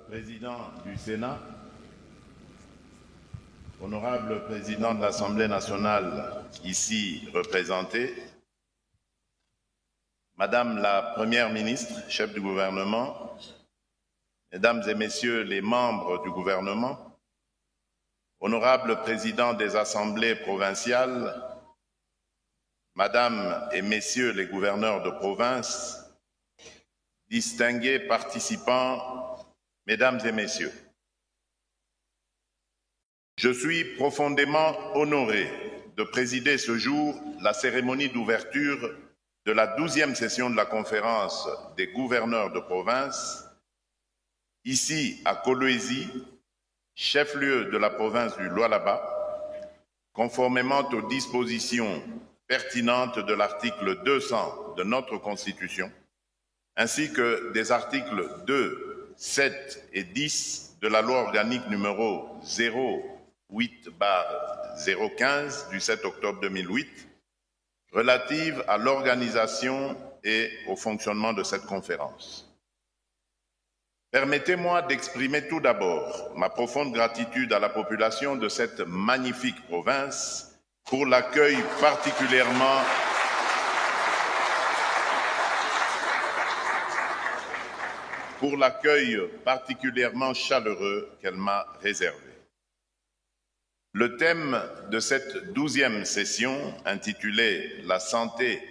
Président du Sénat, honorable Président de l'Assemblée nationale ici représenté, Madame la Première ministre, chef du gouvernement, Mesdames et Messieurs les membres du gouvernement, honorables présidents des assemblées provinciales, Madame et Messieurs les gouverneurs de province, distingués participants, Mesdames et Messieurs, je suis profondément honoré de présider ce jour la cérémonie d'ouverture de la 12e session de la conférence des gouverneurs de province, ici à Kolwezi, chef-lieu de la province du Lualaba, conformément aux dispositions pertinentes de l'article 200 de notre Constitution, ainsi que des articles 2, 7 et 10 de la loi organique numéro 08/015 du 7 octobre 2008, relative à l'organisation et au fonctionnement de cette conférence. Permettez-moi d'exprimer tout d'abord ma profonde gratitude à la population de cette magnifique province pour l'accueil particulièrement chaleureux qu'elle m'a réservé. Le thème de cette 12e session, intitulée « La santé,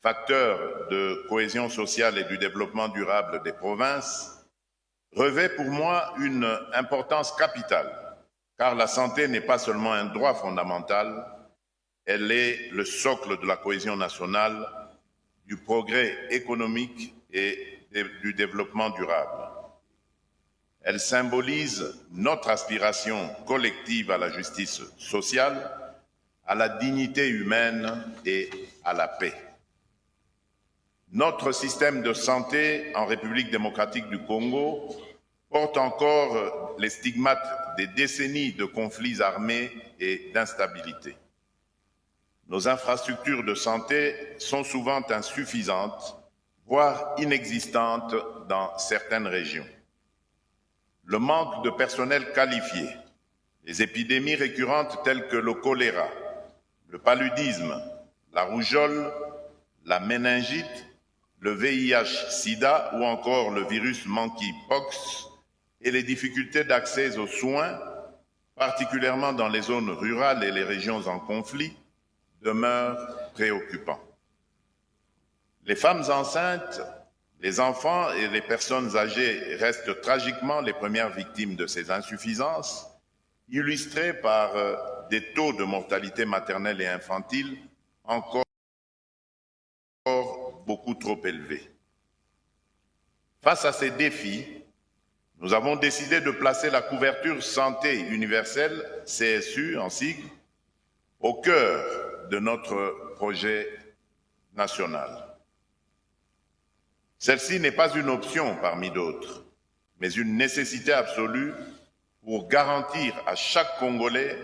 facteur de cohésion sociale et du développement durable des provinces », revêt pour moi une importance capitale, car la santé n'est pas seulement un droit fondamental, elle est le socle de la cohésion nationale, du progrès économique et du développement durable. Elle symbolise notre aspiration collective à la justice sociale, à la dignité humaine et à la paix. Notre système de santé en République démocratique du Congo porte encore les stigmates des décennies de conflits armés et d'instabilité. Nos infrastructures de santé sont souvent insuffisantes, voire inexistantes dans certaines régions. Le manque de personnel qualifié, les épidémies récurrentes telles que le choléra, le paludisme, la rougeole, la méningite, le VIH-Sida ou encore le virus monkeypox et les difficultés d'accès aux soins, particulièrement dans les zones rurales et les régions en conflit, demeurent préoccupants. Les femmes enceintes, les enfants et les personnes âgées restent tragiquement les premières victimes de ces insuffisances, illustrées par des taux de mortalité maternelle et infantile encore beaucoup trop élevés. Face à ces défis, nous avons décidé de placer la couverture santé universelle, CSU en sigle, au cœur de notre projet national. Celle-ci n'est pas une option parmi d'autres, mais une nécessité absolue pour garantir à chaque Congolais,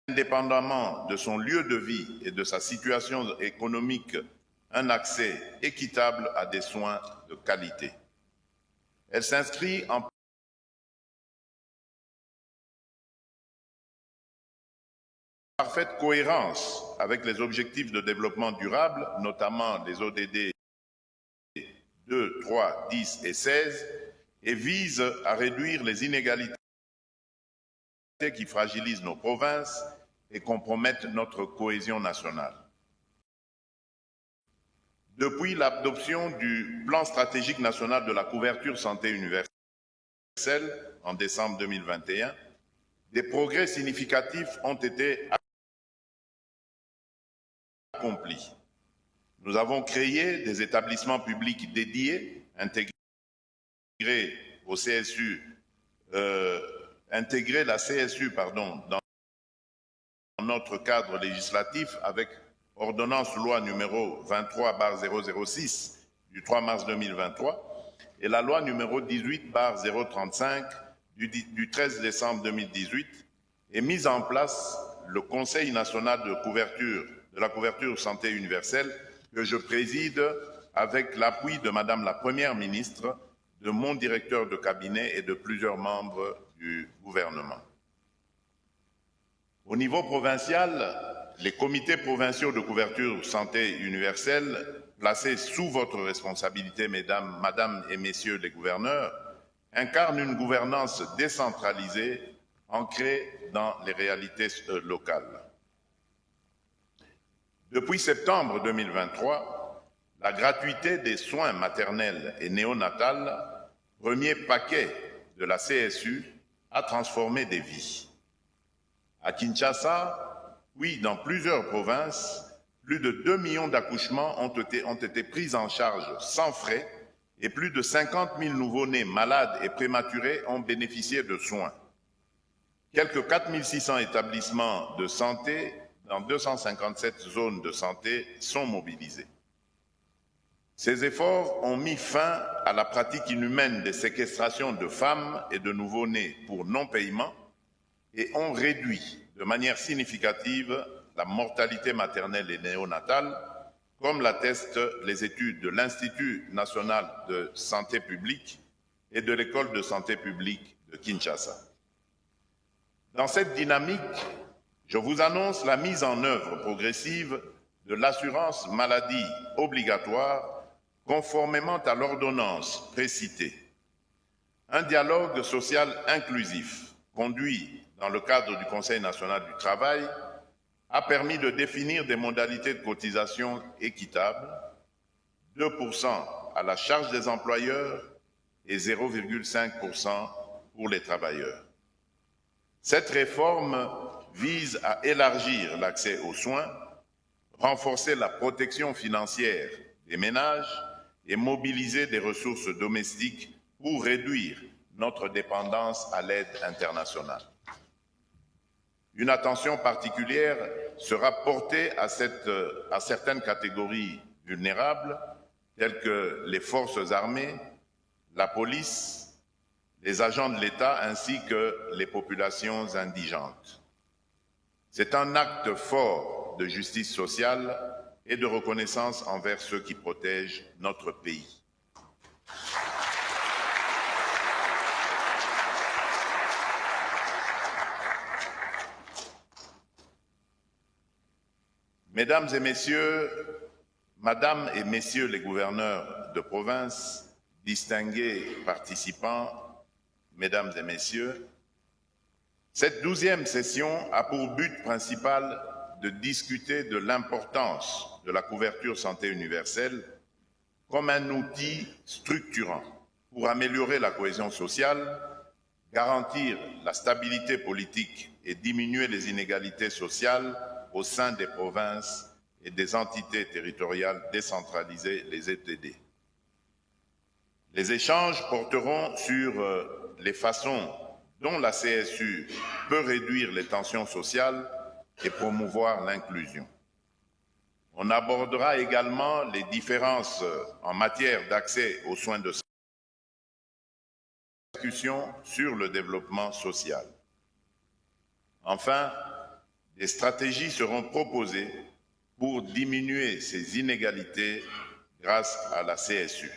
indépendamment de son lieu de vie et de sa situation économique, un accès équitable à des soins de qualité. Elle s'inscrit en parfaite cohérence avec les objectifs de développement durable, notamment les ODD 2, 3, 10 et 16, et vise à réduire les inégalités qui fragilisent nos provinces et compromettent notre cohésion nationale. Depuis l'adoption du plan stratégique national de la couverture santé universelle en décembre 2021, des progrès significatifs ont été accomplis. Nous avons créé des établissements publics dédiés, intégré la CSU dans notre cadre législatif avec ordonnance loi numéro 23/006 du 3 mars 2023 et la loi numéro 18/035 du 13 décembre 2018 et mise en place le Conseil national de la couverture santé universelle que je préside avec l'appui de Madame la Première ministre de mon directeur de cabinet et de plusieurs membres du gouvernement. Au niveau provincial, les comités provinciaux de couverture santé universelle, placés sous votre responsabilité, Madame et Messieurs les gouverneurs, incarnent une gouvernance décentralisée ancrée dans les réalités locales. Depuis septembre 2023, la gratuité des soins maternels et néonatals, premier paquet de la CSU, a transformé des vies. À Kinshasa, oui, dans plusieurs provinces, plus de 2 millions d'accouchements ont été pris en charge sans frais et plus de 50 000 nouveau-nés malades et prématurés ont bénéficié de soins. Quelques 4 600 établissements de santé dans 257 zones de santé sont mobilisés. Ces efforts ont mis fin à la pratique inhumaine des séquestrations de femmes et de nouveau-nés pour non-paiement et ont réduit de manière significative la mortalité maternelle et néonatale, comme l'attestent les études de l'Institut national de santé publique et de l'École de santé publique de Kinshasa. Dans cette dynamique, je vous annonce la mise en œuvre progressive de l'assurance maladie obligatoire conformément à l'ordonnance précitée. Un dialogue social inclusif conduit dans le cadre du Conseil national du travail a permis de définir des modalités de cotisation équitables, 2% à la charge des employeurs et 0,5% pour les travailleurs. Cette réforme vise à élargir l'accès aux soins, renforcer la protection financière des ménages et mobiliser des ressources domestiques pour réduire notre dépendance à l'aide internationale. Une attention particulière sera portée à certaines catégories vulnérables, telles que les forces armées, la police, les agents de l'État ainsi que les populations indigentes. C'est un acte fort de justice sociale et de reconnaissance envers ceux qui protègent notre pays. Mesdames et Messieurs, Madame et Messieurs les gouverneurs de province, distingués participants, Mesdames et Messieurs, cette 12e session a pour but principal de discuter de l'importance de la couverture santé universelle comme un outil structurant pour améliorer la cohésion sociale, garantir la stabilité politique et diminuer les inégalités sociales au sein des provinces et des entités territoriales décentralisées, les ETD. Les échanges porteront sur les façons dont la CSU peut réduire les tensions sociales et promouvoir l'inclusion. On abordera également les différences en matière d'accès aux soins de santé, discussion sur le développement social. Enfin, des stratégies seront proposées pour diminuer ces inégalités grâce à la CSU.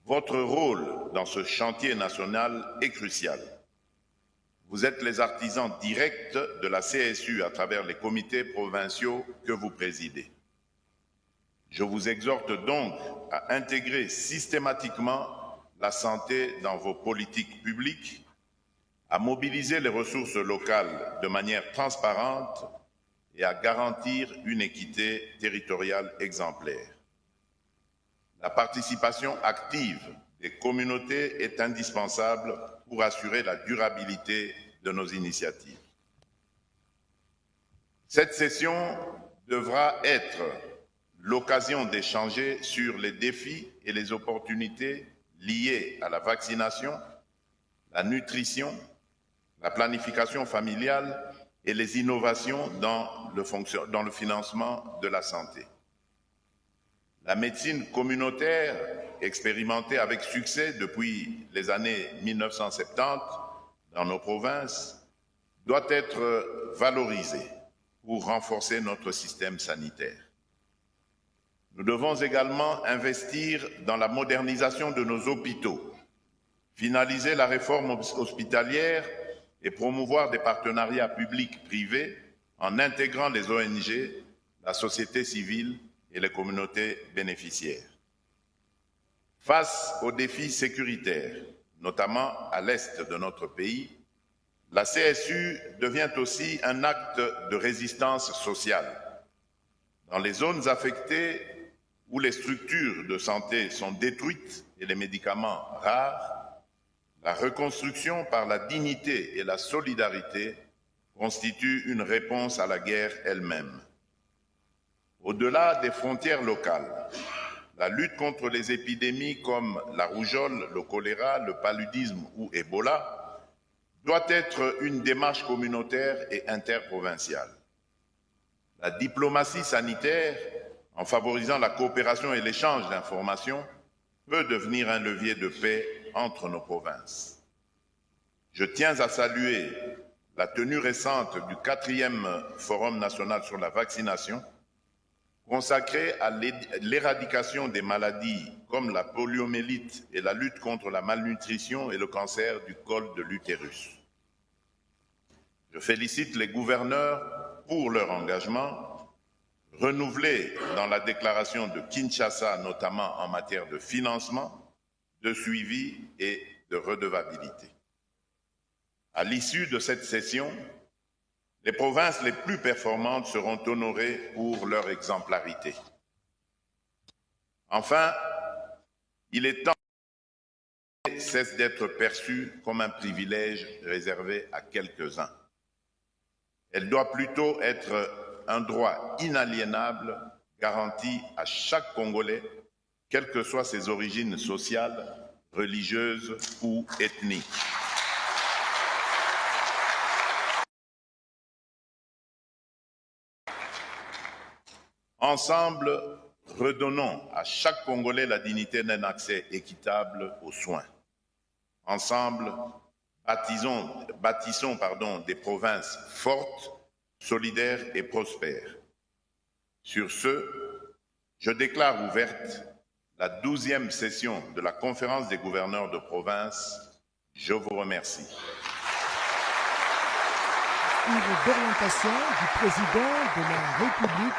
Votre rôle dans ce chantier national est crucial. Vous êtes les artisans directs de la CSU à travers les comités provinciaux que vous présidez. Je vous exhorte donc à intégrer systématiquement la santé dans vos politiques publiques, à mobiliser les ressources locales de manière transparente et à garantir une équité territoriale exemplaire. La participation active des communautés est indispensable pour assurer la durabilité de nos initiatives. Cette session devra être l'occasion d'échanger sur les défis et les opportunités liées à la vaccination, la nutrition, la planification familiale et les innovations dans le financement de la santé. La médecine communautaire, expérimentée avec succès depuis les années 1970 dans nos provinces, doit être valorisée pour renforcer notre système sanitaire. Nous devons également investir dans la modernisation de nos hôpitaux, finaliser la réforme hospitalière et promouvoir des partenariats publics-privés en intégrant les ONG, la société civile et les communautés bénéficiaires. Face aux défis sécuritaires, notamment à l'est de notre pays, la CSU devient aussi un acte de résistance sociale. Dans les zones affectées où les structures de santé sont détruites et les médicaments rares, la reconstruction par la dignité et la solidarité constitue une réponse à la guerre elle-même. Au-delà des frontières locales, la lutte contre les épidémies comme la rougeole, le choléra, le paludisme ou Ebola doit être une démarche communautaire et interprovinciale. La diplomatie sanitaire, en favorisant la coopération et l'échange d'informations, peut devenir un levier de paix entre nos provinces. Je tiens à saluer la tenue récente du 4e Forum national sur la vaccination, consacré à l'éradication des maladies comme la poliomyélite et la lutte contre la malnutrition et le cancer du col de l'utérus. Je félicite les gouverneurs pour leur engagement, renouvelé dans la déclaration de Kinshasa, notamment en matière de financement, de suivi et de redevabilité. À l'issue de cette session, les provinces les plus performantes seront honorées pour leur exemplarité. Enfin, il est temps qu'elle cesse d'être perçue comme un privilège réservé à quelques-uns. Elle doit plutôt être un droit inaliénable garanti à chaque Congolais, quelles que soient ses origines sociales, religieuses ou ethniques. Ensemble, redonnons à chaque Congolais la dignité d'un accès équitable aux soins. Ensemble, bâtissons des provinces fortes, solidaires et prospères. Sur ce, je déclare ouverte la 12e session de la conférence des gouverneurs de province. Je vous remercie. D'orientation du président de la République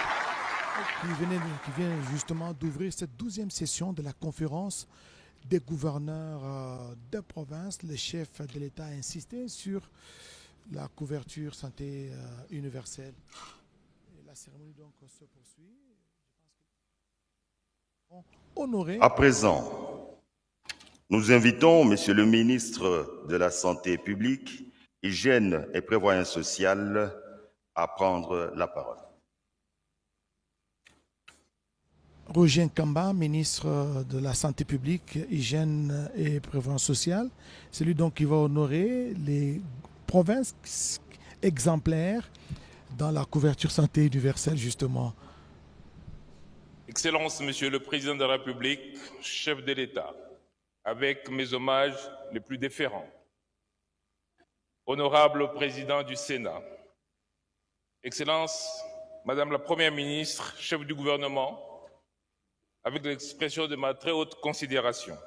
qui vient justement d'ouvrir cette 12e session de la conférence des gouverneurs de province. Le chef de l'État a insisté sur la couverture santé universelle. Et la cérémonie donc se poursuit. Honoré. À présent, nous invitons Monsieur le ministre de la Santé publique, Hygiène et Prévoyance sociale à prendre la parole. Roger Nkamba, ministre de la Santé publique, Hygiène et Prévoyance sociale. C'est lui donc qui va honorer les provinces exemplaires dans la couverture santé universelle, justement. Excellence, Monsieur le Président de la République, chef de l'État, avec mes hommages les plus déférents. Honorable Président du Sénat, Excellence, Madame la Première ministre, chef du gouvernement, avec l'expression de ma très haute considération.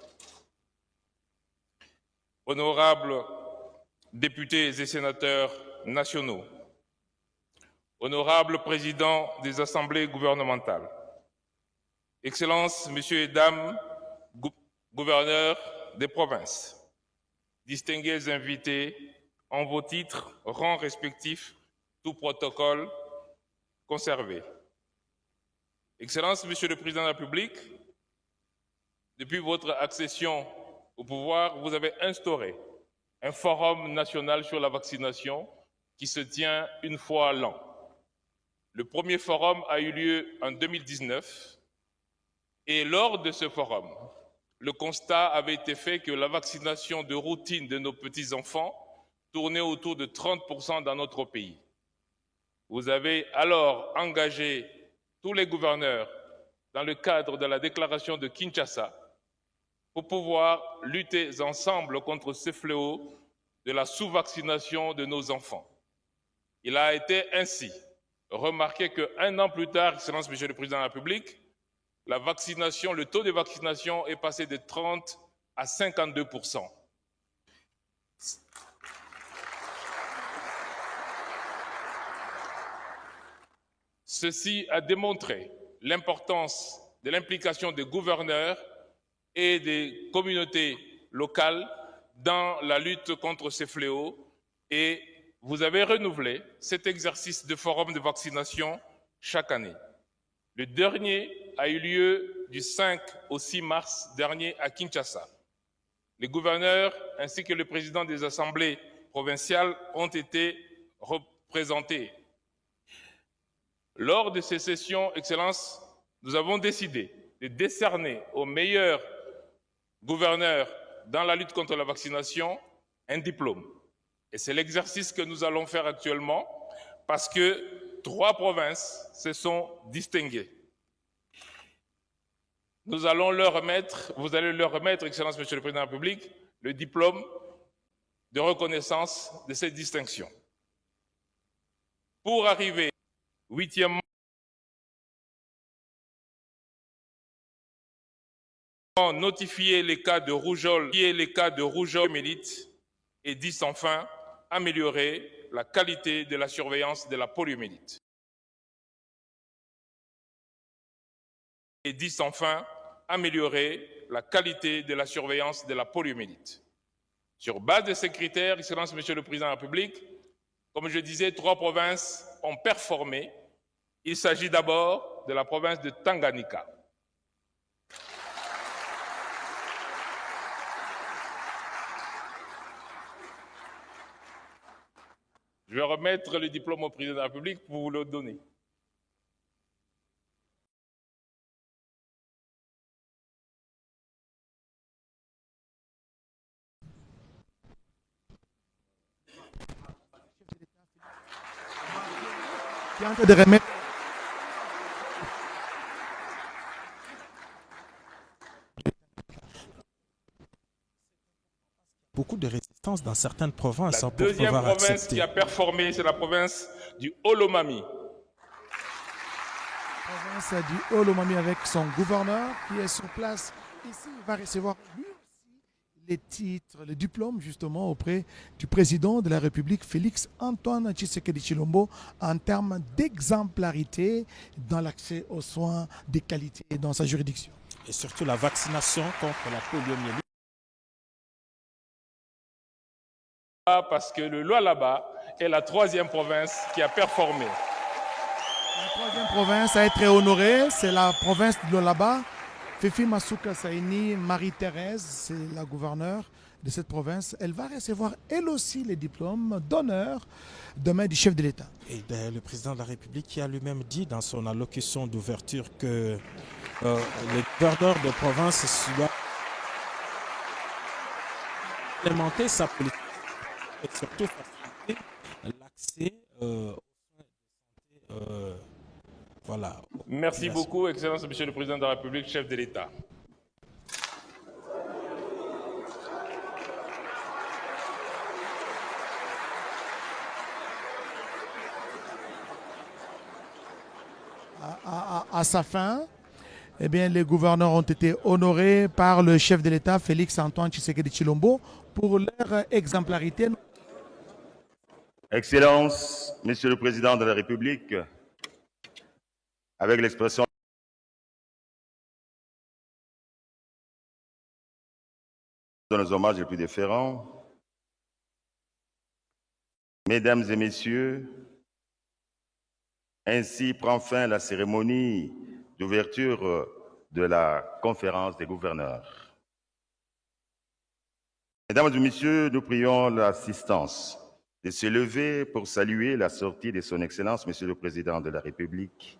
Honorables députés et sénateurs nationaux, honorables présidents des assemblées gouvernementales, Excellences, Messieurs et Dames, gouverneurs des provinces, distingués invités en vos titres, rangs respectifs, tout protocole conservé. Excellences, Monsieur le Président de la République, depuis votre accession au pouvoir, vous avez instauré un forum national sur la vaccination qui se tient une fois l'an. Le premier forum a eu lieu en 2019 et lors de ce forum, le constat avait été fait que la vaccination de routine de nos petits-enfants tournait autour de 30% dans notre pays. Vous avez alors engagé tous les gouverneurs dans le cadre de la déclaration de Kinshasa pour pouvoir lutter ensemble contre ce fléau de la sous-vaccination de nos enfants. Il a été ainsi remarqué qu'un an plus tard, Excellence, Monsieur le Président de la République, la vaccination, le taux de vaccination est passé de 30 à 52%. Ceci a démontré l'importance de l'implication des gouverneurs et des communautés locales dans la lutte contre ces fléaux, et vous avez renouvelé cet exercice de forum de vaccination chaque année. Le dernier a eu lieu du 5 au 6 mars dernier à Kinshasa. Les gouverneurs ainsi que le président des assemblées provinciales ont été représentés. Lors de ces sessions, Excellence, nous avons décidé de décerner aux meilleurs gouverneurs dans la lutte contre la vaccination un diplôme. Et c'est l'exercice que nous allons faire actuellement parce que 3 provinces se sont distinguées. Nous allons leur remettre, vous allez leur remettre, Excellence, Monsieur le Président de la République, le diplôme de reconnaissance de cette distinction. Pour arriver, 8e, notifier les cas de rougeole poliomyélite, et 10 enfin, améliorer la qualité de la surveillance de la poliomyélite. Et 10 enfin, améliorer la qualité de la surveillance de la poliomyélite. Sur base de ces critères, Excellence, Monsieur le Président de la République, comme je disais, 3 provinces ont performé. Il s'agit d'abord de la province de Tanganyika. Je vais remettre le diplôme au Président de la République pour vous le donner. Qui est en train de remettre beaucoup de résistance dans certaines provinces. La pour deuxième pouvoir province accepter. qui a performé, c'est la province du Olomami. province du Olomami avec son gouverneur qui est sur place. Ici, il va recevoir lui aussi les titres, le diplôme justement auprès du président de la République, Félix Antoine Tshisekedi Tshilombo, en termes d'exemplarité dans l'accès aux soins de qualité dans sa juridiction. Et surtout la vaccination contre la poliomyélite. Parce que le Lualaba est la 3e province qui a performé. La 3e province à être honorée, c'est la province de Lualaba. Fifi Masuka Saini, Marie-Thérèse, c'est la gouverneure de cette province. Elle va recevoir elle aussi les diplômes d'honneur demain du chef de l'État. Et le président de la République qui a lui-même dit dans son allocution d'ouverture que les gouverneurs de province doivent implémenter sa politique et surtout faciliter l'accès aux soins de santé. Voilà. Merci beaucoup, Excellence, Monsieur le Président de la République, chef de l'État. À sa fin, eh bien, les gouverneurs ont été honorés par le chef de l'État, Félix Antoine Tshisekedi Tshilombo, pour leur exemplarité. Excellence, Monsieur le Président de la République, avec l'expression de nos hommages les plus déférents, Mesdames et Messieurs, ainsi prend fin la cérémonie d'ouverture de la conférence des gouverneurs. Mesdames et Messieurs, nous prions l'assistance de se lever pour saluer la sortie de Son Excellence, Monsieur le Président de la République,